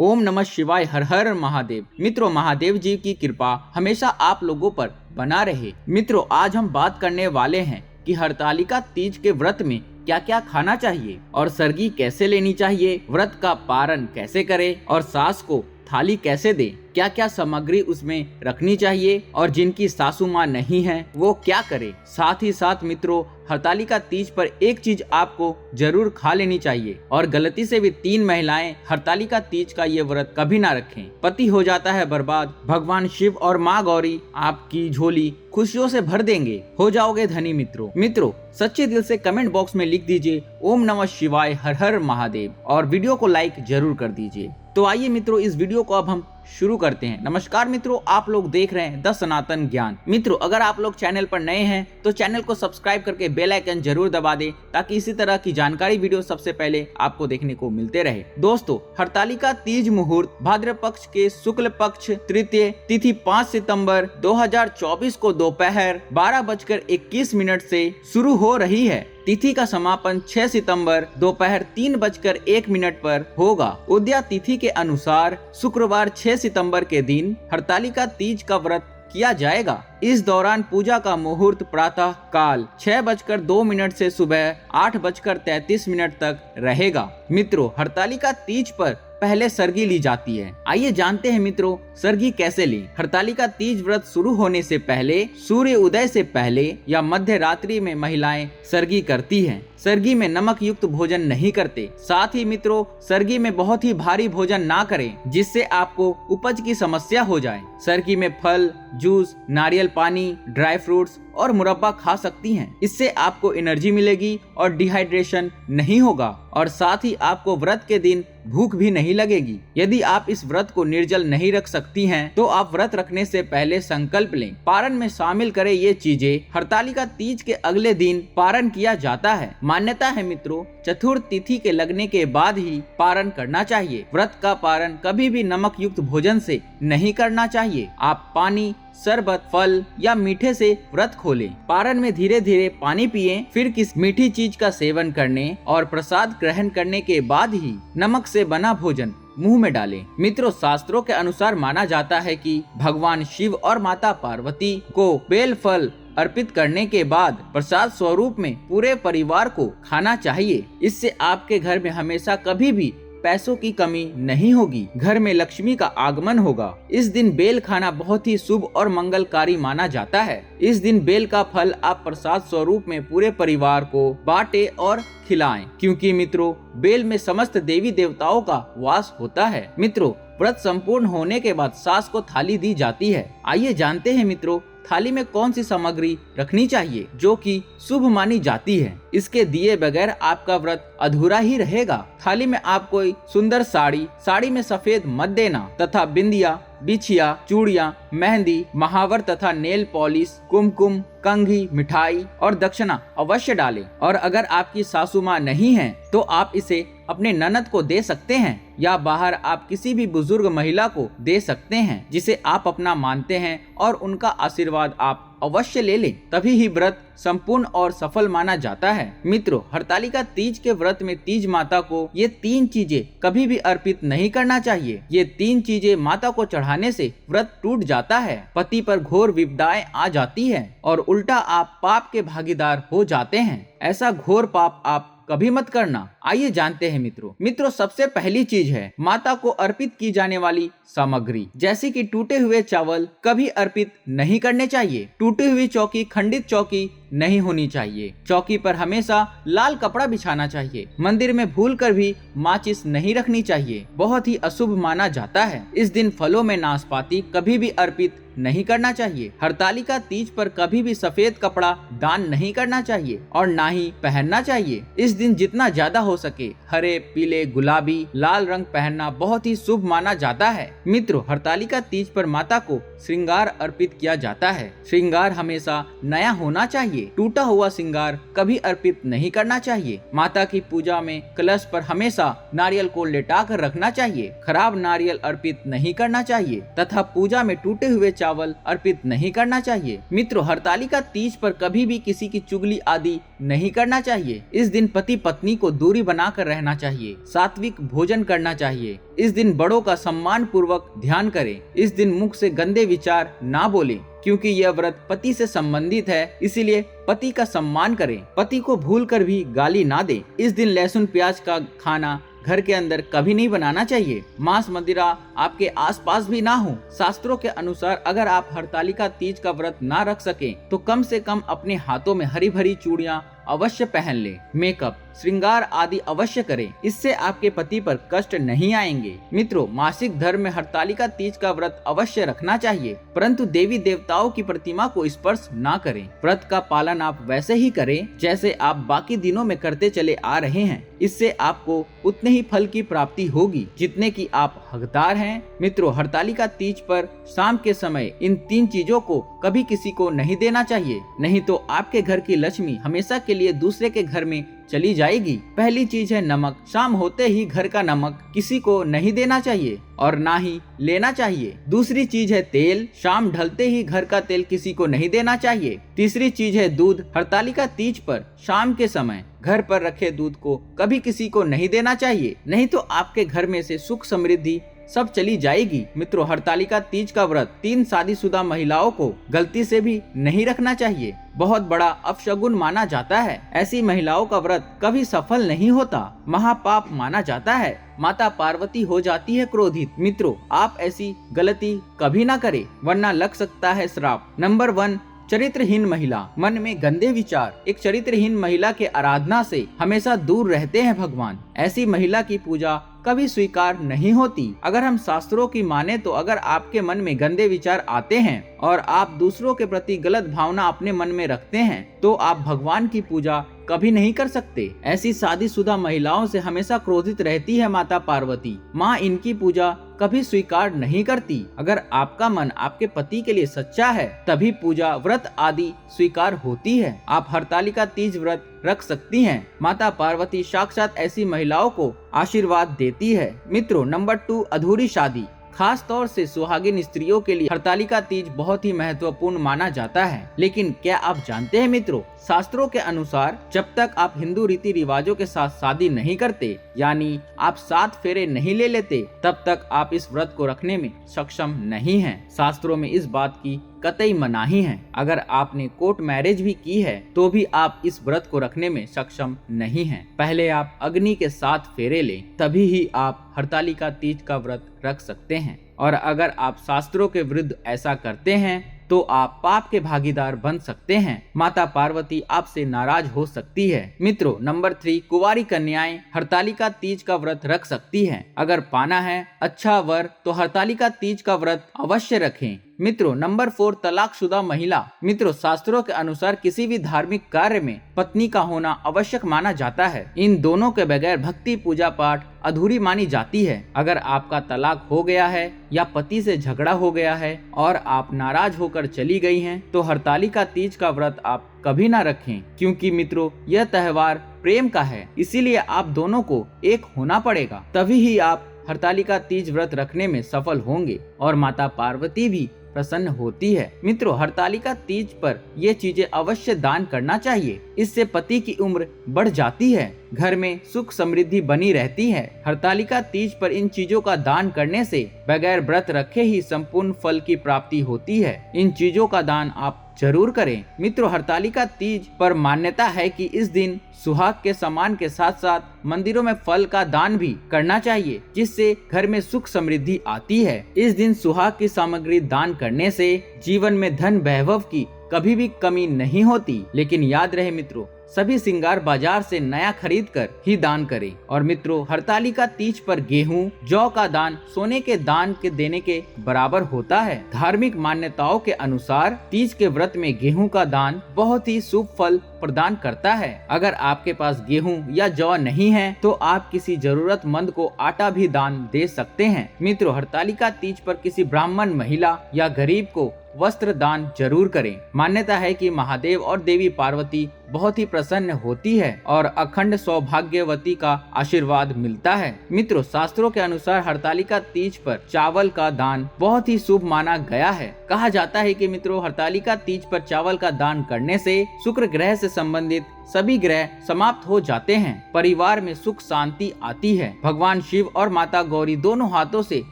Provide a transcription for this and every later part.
ओम नमः शिवाय, हर हर महादेव। मित्रों, महादेव जी की कृपा हमेशा आप लोगों पर बना रहे। मित्रों, आज हम बात करने वाले हैं कि हरतालिका तीज के व्रत में क्या क्या खाना चाहिए और सरगी कैसे लेनी चाहिए, व्रत का पारण कैसे करें और सास को थाली कैसे दे, क्या क्या सामग्री उसमें रखनी चाहिए और जिनकी सासू माँ नहीं है वो क्या करे। साथ ही साथ मित्रों, हरतालिका तीज पर एक चीज आपको जरूर खा लेनी चाहिए और गलती से भी 3 महिलाएं हरतालिका तीज का ये व्रत कभी ना रखें। पति हो जाता है बर्बाद, भगवान शिव और माँ गौरी आपकी झोली खुशियों से भर देंगे, हो जाओगे धनी। मित्रों सच्चे दिल से कमेंट बॉक्स में लिख दीजिए ओम नमः शिवाय, हर हर महादेव और वीडियो को लाइक जरूर कर दीजिए। तो आइए मित्रों, इस वीडियो को अब हम शुरू करते हैं। नमस्कार मित्रों, आप लोग देख रहे हैं द सनातन ज्ञान। मित्रों, अगर आप लोग चैनल पर नए हैं तो चैनल को सब्सक्राइब करके बेल आइकन जरूर दबा दें ताकि इसी तरह की जानकारी वीडियो सबसे पहले आपको देखने को मिलते रहे। दोस्तों, हरतालिका तीज मुहूर्त भाद्र पक्ष के शुक्ल पक्ष तृतीय तिथि 5 सितंबर 2024 को दोपहर 12:21 से शुरू हो रही है। तिथि का समापन 6 सितंबर दोपहर 3:01 पर होगा। उदया तिथि के अनुसार शुक्रवार 6 सितंबर के दिन हरतालिका तीज का व्रत किया जाएगा। इस दौरान पूजा का मुहूर्त प्रातः काल 6:02 से सुबह 8:33 तक रहेगा। मित्रों, हरतालिका तीज पर पहले सरगी ली जाती है। आइए जानते हैं मित्रों, सरगी कैसे ली। हरतालिका तीज व्रत शुरू होने से पहले, सूर्य उदय से पहले या मध्य रात्रि में महिलाएं सरगी करती हैं। सरगी में नमक युक्त भोजन नहीं करते। साथ ही मित्रों, सरगी में बहुत ही भारी भोजन ना करें जिससे आपको उपज की समस्या हो जाए। सरगी में फल, जूस, नारियल पानी, ड्राई फ्रूट्स और मुरब्बा खा सकती हैं। इससे आपको एनर्जी मिलेगी और डिहाइड्रेशन नहीं होगा और साथ ही आपको व्रत के दिन भूख भी नहीं लगेगी। यदि आप इस व्रत को निर्जल नहीं रख सकती हैं तो आप व्रत रखने से पहले संकल्प लें। पारण में शामिल करें ये चीजें। हरतालिका तीज के अगले दिन पारण किया जाता है। मान्यता है मित्रों, चतुर्थ तिथि के लगने के बाद ही पारण करना चाहिए। व्रत का पारण कभी भी नमक युक्त भोजन से नहीं करना चाहिए। आप पानी, शरबत, फल या मीठे से व्रत खोलें। पारण में धीरे धीरे पानी पिएं, फिर किस मीठी चीज का सेवन करने और प्रसाद ग्रहण करने के बाद ही नमक से बना भोजन मुंह में डालें। मित्रों, शास्त्रों के अनुसार माना जाता है कि भगवान शिव और माता पार्वती को बेल फल अर्पित करने के बाद प्रसाद स्वरूप में पूरे परिवार को खाना चाहिए। इससे आपके घर में हमेशा कभी भी पैसों की कमी नहीं होगी, घर में लक्ष्मी का आगमन होगा। इस दिन बेल खाना बहुत ही शुभ और मंगलकारी माना जाता है। इस दिन बेल का फल आप प्रसाद स्वरूप में पूरे परिवार को बांटे और खिलाएं, क्योंकि मित्रों बेल में समस्त देवी देवताओं का वास होता है। मित्रों, व्रत संपूर्ण होने के बाद सास को थाली दी जाती है। आइए जानते हैं मित्रों, थाली में कौन सी सामग्री रखनी चाहिए जो कि शुभ मानी जाती है। इसके दिए बगैर आपका व्रत अधूरा ही रहेगा। थाली में आप कोई सुंदर साड़ी में सफेद मत देना तथा बिंदिया, बिछिया, चूड़ियाँ, मेहंदी, महावर तथा नेल पॉलिश, कुमकुम, कंघी, मिठाई और दक्षिणा अवश्य डालें। और अगर आपकी सासू माँ नहीं है तो आप इसे अपने ननद को दे सकते हैं या बाहर आप किसी भी बुजुर्ग महिला को दे सकते हैं जिसे आप अपना मानते हैं और उनका आशीर्वाद आप अवश्य ले लें, तभी ही व्रत संपूर्ण और सफल माना जाता है। मित्रों, हरतालिका तीज के व्रत में तीज माता को ये 3 चीजें कभी भी अर्पित नहीं करना चाहिए। ये 3 चीजें माता को चढ़ाने से व्रत टूट जाता है, पति पर घोर विपदाएं आ जाती है और उल्टा आप पाप के भागीदार हो जाते हैं। ऐसा घोर पाप आप कभी मत करना। आइए जानते हैं मित्रों, सबसे पहली चीज है माता को अर्पित की जाने वाली सामग्री, जैसे कि टूटे हुए चावल कभी अर्पित नहीं करने चाहिए। टूटी हुई चौकी, खंडित चौकी नहीं होनी चाहिए। चौकी पर हमेशा लाल कपड़ा बिछाना चाहिए। मंदिर में भूलकर भी माचिस नहीं रखनी चाहिए, बहुत ही अशुभ माना जाता है। इस दिन फलों में नाशपाती कभी भी अर्पित नहीं करना चाहिए। हरतालिका तीज पर कभी भी सफेद कपड़ा दान नहीं करना चाहिए और ना ही पहनना चाहिए। इस दिन जितना ज्यादा हो सके हरे, पीले, गुलाबी, लाल रंग पहनना बहुत ही शुभ माना जाता है। मित्रों, हरतालिका तीज पर माता को श्रृंगार अर्पित किया जाता है। श्रृंगार हमेशा नया होना चाहिए। चाहिए। टूटा हुआ श्रृंगार कभी अर्पित नहीं करना चाहिए। माता की पूजा में कलश पर हमेशा नारियल को लेटा कर रखना चाहिए। खराब नारियल अर्पित नहीं करना चाहिए तथा पूजा में टूटे हुए चावल अर्पित नहीं करना चाहिए। मित्रों, हरतालिका तीज पर कभी भी किसी की चुगली आदि नहीं करना चाहिए। इस दिन पति पत्नी को दूरी बनाकर रहना चाहिए। सात्विक भोजन करना चाहिए। इस दिन बड़ों का सम्मान पूर्वक ध्यान करें। इस दिन मुख से गंदे विचार ना बोलें, क्योंकि यह व्रत पति से संबंधित है, इसीलिए पति का सम्मान करें। पति को भूल कर भी गाली ना दें। इस दिन लहसुन प्याज का खाना घर के अंदर कभी नहीं बनाना चाहिए। मांस मदिरा आपके आसपास भी ना हो। शास्त्रों के अनुसार अगर आप हरतालिका तीज का व्रत ना रख सकें तो कम से कम अपने हाथों में हरी भरी चूड़ियां अवश्य पहन ले। मेकअप, श्रृंगार आदि अवश्य करें। इससे आपके पति पर कष्ट नहीं आएंगे। मित्रों, मासिक धर्म में हरतालिका तीज का व्रत अवश्य रखना चाहिए, परंतु देवी देवताओं की प्रतिमा को स्पर्श ना करें। व्रत का पालन आप वैसे ही करें जैसे आप बाकी दिनों में करते चले आ रहे हैं। इससे आपको उतने ही फल की प्राप्ति होगी जितने की आप हकदार हैं। मित्रों, हरतालिका तीज पर शाम के समय इन 3 चीजों को कभी किसी को नहीं देना चाहिए, नहीं तो आपके घर की लक्ष्मी हमेशा के लिए दूसरे के घर में चली जाएगी। पहली चीज है नमक। शाम होते ही घर का नमक किसी को नहीं देना चाहिए और ना ही लेना चाहिए। दूसरी चीज है तेल। शाम ढलते ही घर का तेल किसी को नहीं देना चाहिए। तीसरी चीज है दूध। हरतालिका तीज पर शाम के समय घर पर रखे दूध को कभी किसी को नहीं देना चाहिए, नहीं तो आपके घर में से सुख समृद्धि सब चली जाएगी। मित्रों, हरतालिका तीज का व्रत 3 शादीशुदा महिलाओं को गलती से भी नहीं रखना चाहिए। बहुत बड़ा अपशगुन माना जाता है। ऐसी महिलाओं का व्रत कभी सफल नहीं होता, महापाप माना जाता है। माता पार्वती हो जाती है क्रोधित। मित्रों, आप ऐसी गलती कभी ना करें, वरना लग सकता है श्राप। नंबर 1, चरित्रहीन महिला। मन में गंदे विचार। एक चरित्रहीन महिला के आराधना से हमेशा दूर रहते हैं भगवान। ऐसी महिला की पूजा कभी स्वीकार नहीं होती। अगर हम शास्त्रों की माने तो अगर आपके मन में गंदे विचार आते हैं और आप दूसरों के प्रति गलत भावना अपने मन में रखते हैं तो आप भगवान की पूजा कभी नहीं कर सकते। ऐसी शादीशुदा महिलाओं से हमेशा क्रोधित रहती है माता पार्वती। माँ इनकी पूजा कभी स्वीकार नहीं करती। अगर आपका मन आपके पति के लिए सच्चा है तभी पूजा व्रत आदि स्वीकार होती है। आप हरतालिका तीज व्रत रख सकती हैं। माता पार्वती साक्षात ऐसी महिलाओं को आशीर्वाद देती है। मित्रों, नंबर 2, अधूरी शादी। खास तौर से सुहागिन स्त्रियों के लिए हरतालिका तीज बहुत ही महत्वपूर्ण माना जाता है। लेकिन क्या आप जानते हैं मित्रों, शास्त्रों के अनुसार जब तक आप हिंदू रीति रिवाजों के साथ शादी नहीं करते, यानी आप 7 फेरे नहीं ले लेते, तब तक आप इस व्रत को रखने में सक्षम नहीं हैं। शास्त्रों में इस बात की कतई मनाही है। अगर आपने कोर्ट मैरिज भी की है तो भी आप इस व्रत को रखने में सक्षम नहीं हैं। पहले आप अग्नि के 7 फेरे लें, तभी ही आप हरतालिका तीज का व्रत रख सकते हैं। और अगर आप शास्त्रों के विरुद्ध ऐसा करते हैं तो आप पाप के भागीदार बन सकते हैं। माता पार्वती आपसे नाराज हो सकती है। मित्रों, नंबर 3, कुंवारी कन्याएं हरतालिका तीज का व्रत रख सकती हैं। अगर पाना है अच्छा वर तो हरतालिका तीज का व्रत अवश्य रखें। मित्रों, नंबर 4, तलाकशुदा महिला। मित्रों, शास्त्रों के अनुसार किसी भी धार्मिक कार्य में पत्नी का होना आवश्यक माना जाता है। इन दोनों के बगैर भक्ति पूजा पाठ अधूरी मानी जाती है। अगर आपका तलाक हो गया है या पति से झगड़ा हो गया है और आप नाराज होकर चली गई हैं, तो हरतालिका तीज का व्रत आप कभी ना रखें, क्योंकि मित्रों यह त्योहार प्रेम का है। इसीलिए आप दोनों को एक होना पड़ेगा, तभी ही आप हरतालिका तीज व्रत रखने में सफल होंगे और माता पार्वती भी प्रसन्न होती है। मित्रों, हरतालिका तीज पर ये चीजें अवश्य दान करना चाहिए। इससे पति की उम्र बढ़ जाती है, घर में सुख समृद्धि बनी रहती है। हरतालिका तीज पर इन चीजों का दान करने से बगैर व्रत रखे ही संपूर्ण फल की प्राप्ति होती है। इन चीजों का दान आप जरूर करें। मित्रों, हरतालिका तीज पर मान्यता है कि इस दिन सुहाग के सामान के साथ साथ मंदिरों में फल का दान भी करना चाहिए, जिससे घर में सुख समृद्धि आती है। इस दिन सुहाग की सामग्री दान करने से जीवन में धन वैभव की कभी भी कमी नहीं होती। लेकिन याद रहे मित्रों, सभी श्रृंगार बाजार से नया खरीद कर ही दान करें। और मित्रों, हरतालिका तीज पर गेहूं, जौ का दान सोने के दान के देने के बराबर होता है। धार्मिक मान्यताओं के अनुसार तीज के व्रत में गेहूं का दान बहुत ही शुभ फल प्रदान करता है। अगर आपके पास गेहूं या जौ नहीं है तो आप किसी जरूरतमंद को आटा भी दान दे सकते हैं। मित्रों, हरतालिका तीज पर किसी ब्राह्मण महिला या गरीब को वस्त्र दान जरूर करें। मान्यता है कि महादेव और देवी पार्वती बहुत ही प्रसन्न होती है और अखंड सौभाग्यवती का आशीर्वाद मिलता है। मित्रों, शास्त्रों के अनुसार हरतालिका तीज पर चावल का दान बहुत ही शुभ माना गया है। कहा जाता है कि मित्रों, हरतालिका तीज पर चावल का दान करने से शुक्र ग्रह से संबंधित सभी ग्रह समाप्त हो जाते हैं, परिवार में सुख शांति आती है, भगवान शिव और माता गौरी दोनों हाथों से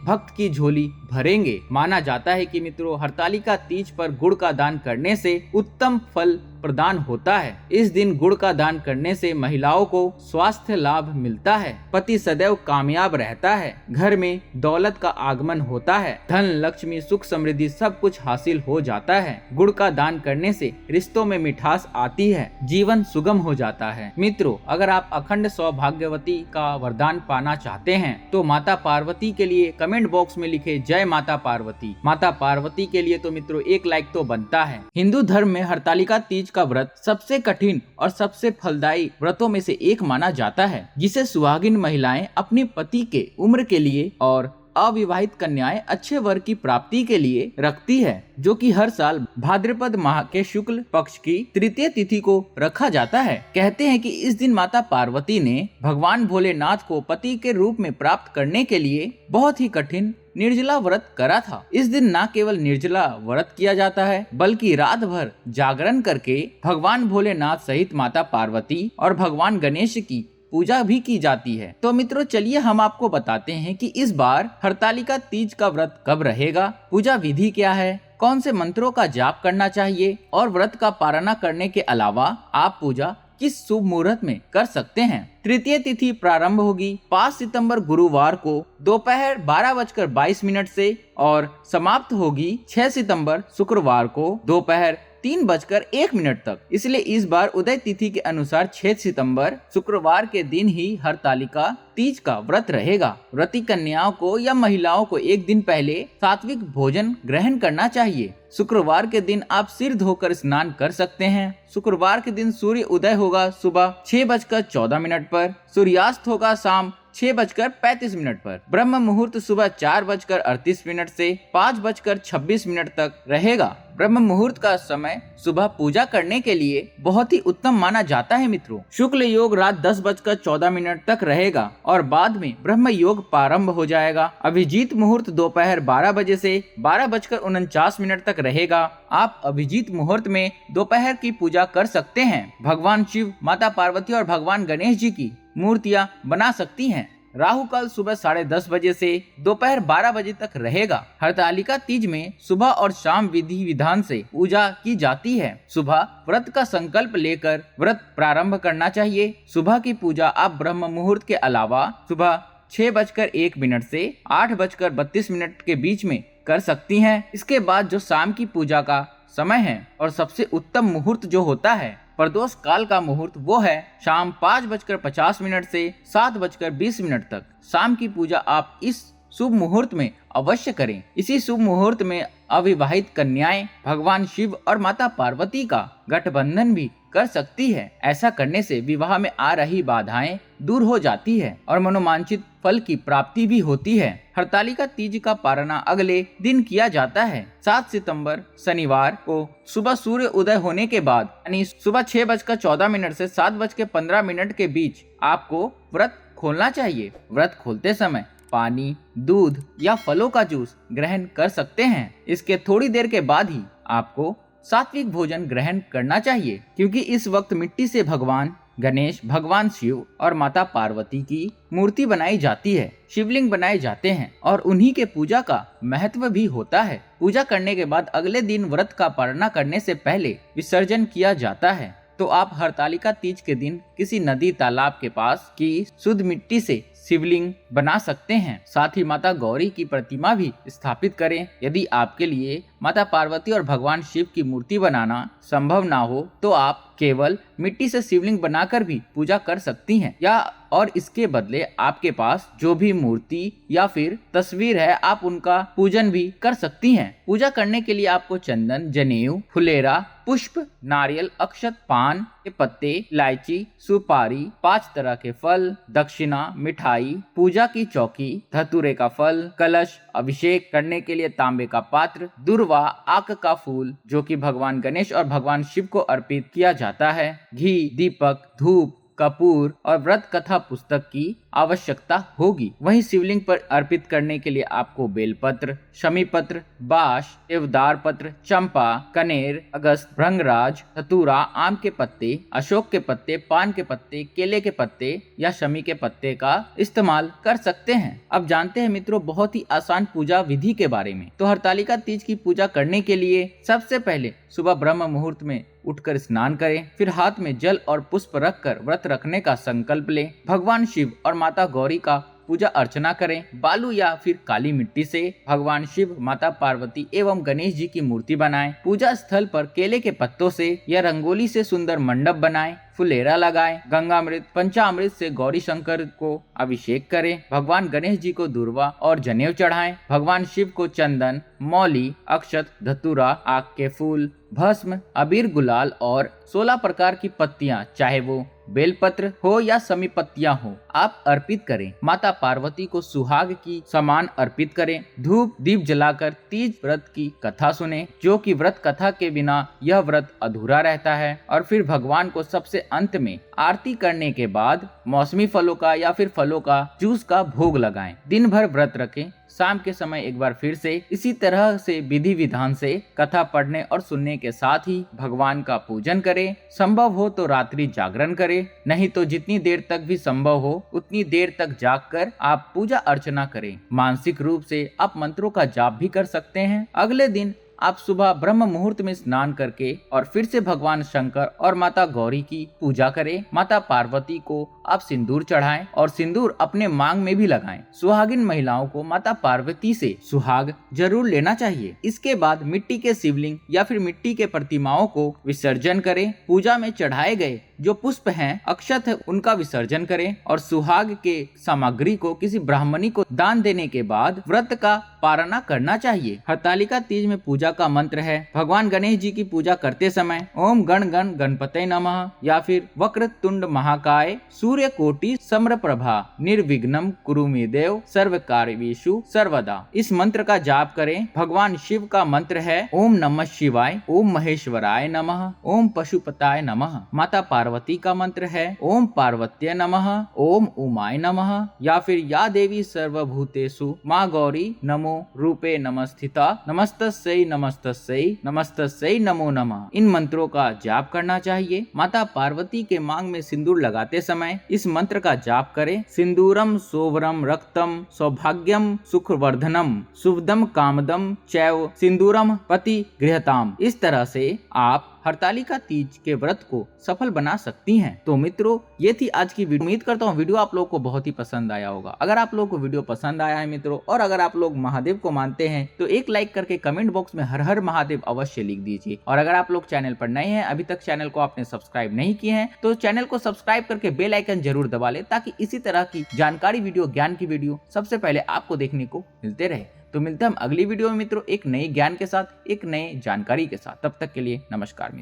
भक्त की झोली भरेंगे। माना जाता है कि मित्रों, हरतालिका तीज पर गुड़ का दान करने से उत्तम फल प्रदान होता है। इस दिन गुड़ का दान करने से महिलाओं को स्वास्थ्य लाभ मिलता है, पति सदैव कामयाब रहता है, घर में दौलत का आगमन होता है, धन लक्ष्मी सुख समृद्धि सब कुछ हासिल हो जाता है। गुड़ का दान करने से रिश्तों में मिठास आती है, जीवन सुगम हो जाता है। मित्रों, अगर आप अखंड सौभाग्यवती का वरदान पाना चाहते हैं तो माता पार्वती के लिए कमेंट बॉक्स में लिखे जय माता पार्वती। माता पार्वती के लिए तो मित्रों एक लाइक तो बनता है। हिंदू धर्म में हरतालिका तीज का व्रत सबसे कठिन और सबसे फलदायी व्रतों में से एक माना जाता है, जिसे सुहागिन महिलाएं अपने पति के उम्र के लिए और अविवाहित कन्याएं अच्छे वर की प्राप्ति के लिए रखती है, जो कि हर साल भाद्रपद माह के शुक्ल पक्ष की तृतीय तिथि को रखा जाता है। कहते हैं कि इस दिन माता पार्वती ने भगवान भोलेनाथ को पति के रूप में प्राप्त करने के लिए बहुत ही कठिन निर्जला व्रत करा था। इस दिन न केवल निर्जला व्रत किया जाता है, बल्कि रात भर जागरण करके भगवान भोलेनाथ सहित माता पार्वती और भगवान गणेश की पूजा भी की जाती है। तो मित्रों, चलिए हम आपको बताते हैं कि इस बार हरतालिका तीज का व्रत कब रहेगा, पूजा विधि क्या है, कौन से मंत्रों का जाप करना चाहिए और व्रत का पारणा करने के अलावा आप पूजा किस शुभ मुहूर्त में कर सकते हैं। तृतीय तिथि प्रारंभ होगी 5 सितंबर गुरुवार को दोपहर 12:22 से और समाप्त होगी 6 सितंबर शुक्रवार को दोपहर 3:01 तक। इसलिए इस बार उदय तिथि के अनुसार 6 सितंबर शुक्रवार के दिन ही हरतालिका तीज का व्रत रहेगा। व्रती कन्याओं को या महिलाओं को एक दिन पहले सात्विक भोजन ग्रहण करना चाहिए। शुक्रवार के दिन आप सिर धोकर स्नान कर सकते हैं। शुक्रवार के दिन सूर्य उदय होगा सुबह 6:14 पर, सूर्यास्त होगा शाम 6:35 पर। ब्रह्म मुहूर्त सुबह 4:38 से 5:26 तक रहेगा। ब्रह्म मुहूर्त का समय सुबह पूजा करने के लिए बहुत ही उत्तम माना जाता है। मित्रों, शुक्ल योग रात 10:14 तक रहेगा और बाद में ब्रह्म योग प्रारंभ हो जाएगा। अभिजीत मुहूर्त दोपहर 12 बजे से 12:49 तक रहेगा। आप अभिजीत मुहूर्त में दोपहर की पूजा कर सकते हैं। भगवान शिव, माता पार्वती और भगवान गणेश जी की मूर्तियां बना सकती हैं। राहु काल सुबह 10:30 बजे से दोपहर 12 बजे तक रहेगा। हरतालिका तीज में सुबह और शाम विधि विधान से पूजा की जाती है। सुबह व्रत का संकल्प लेकर व्रत प्रारंभ करना चाहिए। सुबह की पूजा आप ब्रह्म मुहूर्त के अलावा सुबह 6:01 से 8:32 के बीच में कर सकती हैं। इसके बाद जो शाम की पूजा का समय है और सबसे उत्तम मुहूर्त जो होता है प्रदोष काल का मुहूर्त, वो है शाम 5:50 से 7:20 तक। शाम की पूजा आप इस शुभ मुहूर्त में अवश्य करें। इसी शुभ मुहूर्त में अविवाहित कन्याएं भगवान शिव और माता पार्वती का गठबंधन भी कर सकती है। ऐसा करने से विवाह में आ रही बाधाएं दूर हो जाती है और मनोवांछित फल की प्राप्ति भी होती है। हरतालिका तीज का पारणा अगले दिन किया जाता है। 7 सितंबर शनिवार को सुबह सूर्य उदय होने के बाद यानी सुबह 6:14 से 7:15 के बीच आपको व्रत खोलना चाहिए। व्रत खोलते समय पानी, दूध या फलों का जूस ग्रहण कर सकते हैं। इसके थोड़ी देर के बाद ही आपको सात्विक भोजन ग्रहण करना चाहिए, क्योंकि इस वक्त मिट्टी से भगवान गणेश, भगवान शिव और माता पार्वती की मूर्ति बनाई जाती है, शिवलिंग बनाए जाते हैं और उन्हीं के पूजा का महत्व भी होता है। पूजा करने के बाद अगले दिन व्रत का पारणा करने से पहले विसर्जन किया जाता है। तो आप हरतालिका तीज के दिन किसी नदी तालाब के पास की शुद्ध मिट्टी से शिवलिंग बना सकते हैं। साथ ही माता गौरी की प्रतिमा भी स्थापित करें। यदि आपके लिए माता पार्वती और भगवान शिव की मूर्ति बनाना संभव ना हो तो आप केवल मिट्टी से शिवलिंग बनाकर भी पूजा कर सकती हैं, या और इसके बदले आपके पास जो भी मूर्ति या फिर तस्वीर है आप उनका पूजन भी कर सकती हैं। पूजा करने के लिए आपको चंदन, जनेऊ, फुलेरा, पुष्प, नारियल, अक्षत, पान के पत्ते, इलायची, सुपारी, 5 तरह के फल, दक्षिणा, मिठाई, पूजा की चौकी, धतूरे का फल, कलश, अभिषेक करने के लिए तांबे का पात्र, दुर्वा, आक का फूल जो कि भगवान गणेश और भगवान शिव को अर्पित किया जाता है, घी, दीपक, धूप, कपूर और व्रत कथा पुस्तक की आवश्यकता होगी। वहीं शिवलिंग पर अर्पित करने के लिए आपको बेलपत्र, शमी पत्र, बांस, देवदार पत्र, चंपा, कनेर, अगस्त, भृंगराज, धतूरा, आम के पत्ते, अशोक के पत्ते, पान के पत्ते, केले के पत्ते या शमी के पत्ते का इस्तेमाल कर सकते हैं। अब जानते हैं मित्रों बहुत ही आसान पूजा विधि के बारे में। तो हरतालिका तीज की पूजा करने के लिए सबसे पहले सुबह ब्रह्म मुहूर्त में उठकर स्नान करें, फिर हाथ में जल और पुष्प रखकर व्रत रखने का संकल्प लें। भगवान शिव और माता गौरी का पूजा अर्चना करें। बालू या फिर काली मिट्टी से भगवान शिव, माता पार्वती एवं गणेश जी की मूर्ति बनाएं। पूजा स्थल पर केले के पत्तों से या रंगोली से सुंदर मंडप बनाएं। फुलेरा लगाएं। गंगामृत, पंचामृत से गौरी शंकर को अभिषेक करें। भगवान गणेश जी को दुर्वा और जनेऊ चढ़ाएं। भगवान शिव को चंदन, मौली, अक्षत, धतूरा, आक के फूल, भस्म, अबीर, गुलाल और 16 प्रकार की पत्तियां, चाहे वो बेलपत्र हो या समी पत्तियां हो, आप अर्पित करें। माता पार्वती को सुहाग की समान अर्पित करें। धूप दीप जलाकर तीज व्रत की कथा सुने, जो कि व्रत कथा के बिना यह व्रत अधूरा रहता है। और फिर भगवान को सबसे अंत में आरती करने के बाद मौसमी फलों का या फिर फलों का जूस का भोग लगाएं। दिन भर व्रत रखें। शाम के समय एक बार फिर से इसी तरह से विधि विधान से कथा पढ़ने और सुनने के साथ ही भगवान का पूजन करें। संभव हो तो रात्रि जागरण करें, नहीं तो जितनी देर तक भी संभव हो उतनी देर तक जागकर आप पूजा अर्चना करें। मानसिक रूप से आप मंत्रों का जाप भी कर सकते हैं। अगले दिन आप सुबह ब्रह्म मुहूर्त में स्नान करके और फिर से भगवान शंकर और माता गौरी की पूजा करें। माता पार्वती को आप सिंदूर चढ़ाएं और सिंदूर अपने मांग में भी लगाएं। सुहागिन महिलाओं को माता पार्वती से सुहाग जरूर लेना चाहिए। इसके बाद मिट्टी के शिवलिंग या फिर मिट्टी के प्रतिमाओं को विसर्जन करें। पूजा में चढ़ाए गए जो पुष्प हैं, अक्षत है, उनका विसर्जन करें और सुहाग के सामग्री को किसी ब्राह्मणी को दान देने के बाद व्रत का पारणा करना चाहिए। हरतालिका तीज में पूजा का मंत्र है। भगवान गणेश जी की पूजा करते समय ओम गण गण गणपते नमः या फिर वक्रतुंड महाकाय सूर्य कोटि समप्रभा निर्विघ्नं कुरु मे देव सर्व कार्येषु सर्वदा, इस मंत्र का जाप करें। भगवान शिव का मंत्र है ओम नमः शिवाय, ओम महेश्वराय नमः, ओम पशुपताय नमः। माता पार्वती का मंत्र है ओम पार्वत्य नमः, ओम उमाय नमः या फिर या देवी सर्वभूतेषु माँ गौरी नमो रूपे नमस्थिता नमस्तस्यै नमस्तस्यै नमस्तस्यै नमो नमः। इन मंत्रों का जाप करना चाहिए। माता पार्वती के मांग में सिंदूर लगाते समय इस मंत्र का जाप करें। सिंदूरम सोवरम रक्तम सौभाग्यम सुखवर्धनम शुभदम कामदम चैव सिंदूरम पति गृहताम। इस तरह से आप हरतालिका तीज के व्रत को सफल बना सकती हैं। तो मित्रों ये थी आज की वीडियो। उम्मीद करता हूँ वीडियो आप लोगों को बहुत ही पसंद आया होगा। अगर आप लोगों को वीडियो पसंद आया है मित्रों और अगर आप लोग महादेव को मानते हैं तो एक लाइक करके कमेंट बॉक्स में हर हर महादेव अवश्य लिख दीजिए। और अगर आप लोग चैनल पर नए हैं, अभी तक चैनल को आपने सब्सक्राइब नहीं किए हैं तो चैनल को सब्सक्राइब करके बेल आइकन जरूर दबा ले, ताकि इसी तरह की जानकारी वीडियो, ज्ञान की वीडियो सबसे पहले आपको देखने को मिलते रहे। तो मिलते हैं हम अगली वीडियो में मित्रों एक नए ज्ञान के साथ, एक नए जानकारी के साथ। तब तक के लिए नमस्कार मित्रों।